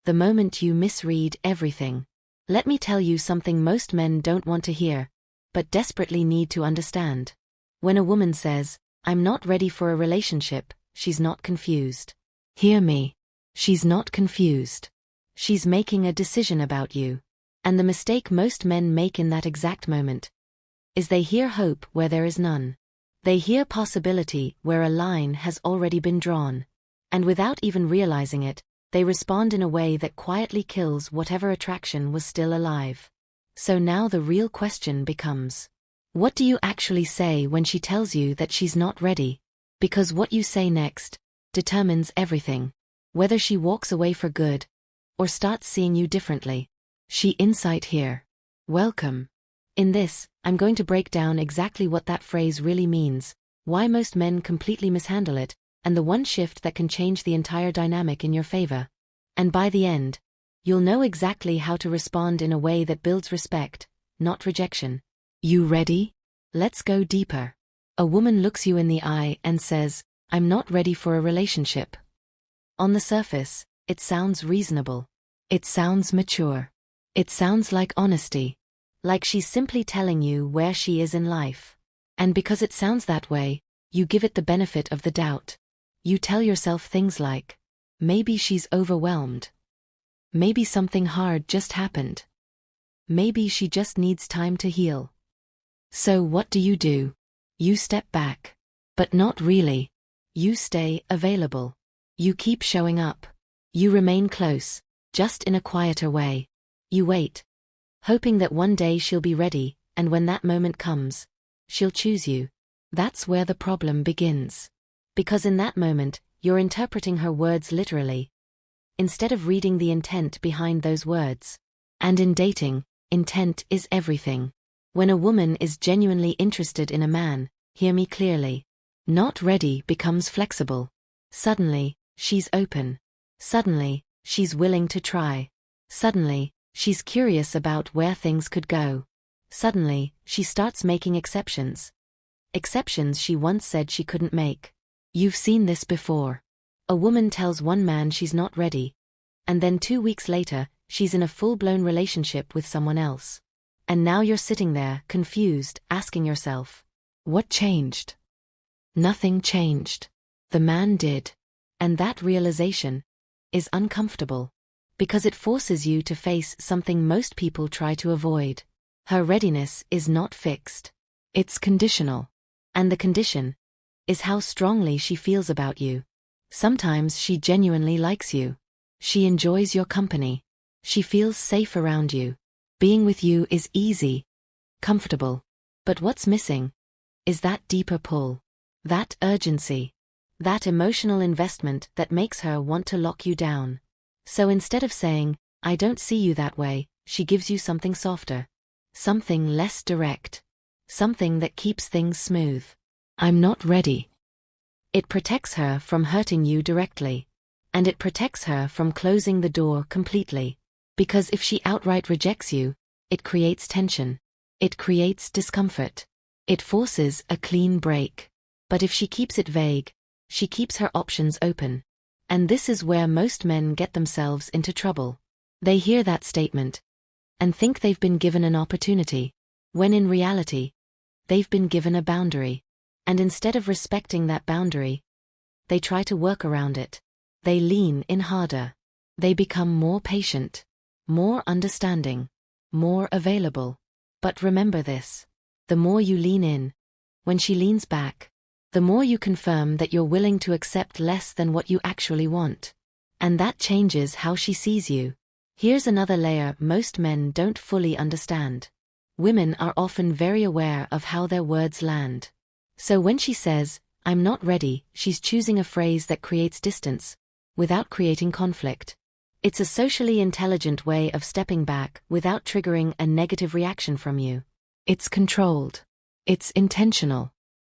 The moment you misread everything. Let me tell you something most men don't want to hear, but desperately need to understand. When a woman says, "I'm not ready for a relationship," she's not confused. Hear me. She's not confused. She's making a decision about you. And the mistake most men make in that exact moment is they hear hope where there is none. They hear possibility where a line has already been drawn. And without even realizing it, they respond in a way that quietly kills whatever attraction was still alive. So now the real question becomes, what do you actually say when she tells you that she's not ready? Because what you say next determines everything. Whether she walks away for good or starts seeing you differently. She insight here. Welcome. In this, I'm going to break down exactly what that phrase really means, why most men completely mishandle it, and the one shift that can change the entire dynamic in your favor. And by the end, you'll know exactly how to respond in a way that builds respect, not rejection. You ready? Let's go deeper. A woman looks you in the eye and says, "I'm not ready for a relationship." On the surface, it sounds reasonable. It sounds mature. It sounds like honesty. Like she's simply telling you where she is in life. And because it sounds that way, you give it the benefit of the doubt. You tell yourself things like, maybe she's overwhelmed. Maybe something hard just happened. Maybe she just needs time to heal. So what do? You step back. But not really. You stay available. You keep showing up. You remain close, just in a quieter way. You wait, hoping that one day she'll be ready, and when that moment comes, she'll choose you. That's where the problem begins. Because in that moment, you're interpreting her words literally, instead of reading the intent behind those words. And in dating, intent is everything. When a woman is genuinely interested in a man, hear me clearly. Not ready becomes flexible. Suddenly, she's open. Suddenly, she's willing to try. Suddenly, she's curious about where things could go. Suddenly, she starts making exceptions. Exceptions she once said she couldn't make. You've seen this before. A woman tells one man she's not ready, and then 2 weeks later, she's in a full-blown relationship with someone else. And now you're sitting there, confused, asking yourself, what changed? Nothing changed. The man did. And that realization is uncomfortable, because it forces you to face something most people try to avoid. Her readiness is not fixed. It's conditional. And the condition is how strongly she feels about you. Sometimes she genuinely likes you. She enjoys your company. She feels safe around you. Being with you is easy, comfortable. But what's missing is that deeper pull, that urgency, that emotional investment that makes her want to lock you down. So instead of saying, "I don't see you that way," she gives you something softer, something less direct, something that keeps things smooth. "I'm not ready." It protects her from hurting you directly. And it protects her from closing the door completely. Because if she outright rejects you, it creates tension. It creates discomfort. It forces a clean break. But if she keeps it vague, she keeps her options open. And this is where most men get themselves into trouble. They hear that statement and think they've been given an opportunity, when in reality, they've been given a boundary. And instead of respecting that boundary, they try to work around it. They lean in harder. They become more patient, more understanding, more available. But remember this. The more you lean in, when she leans back, the more you confirm that you're willing to accept less than what you actually want. And that changes how she sees you. Here's another layer most men don't fully understand. Women are often very aware of how their words land. So when she says, "I'm not ready," she's choosing a phrase that creates distance, without creating conflict. It's a socially intelligent way of stepping back without triggering a negative reaction from you. It's controlled. It's intentional.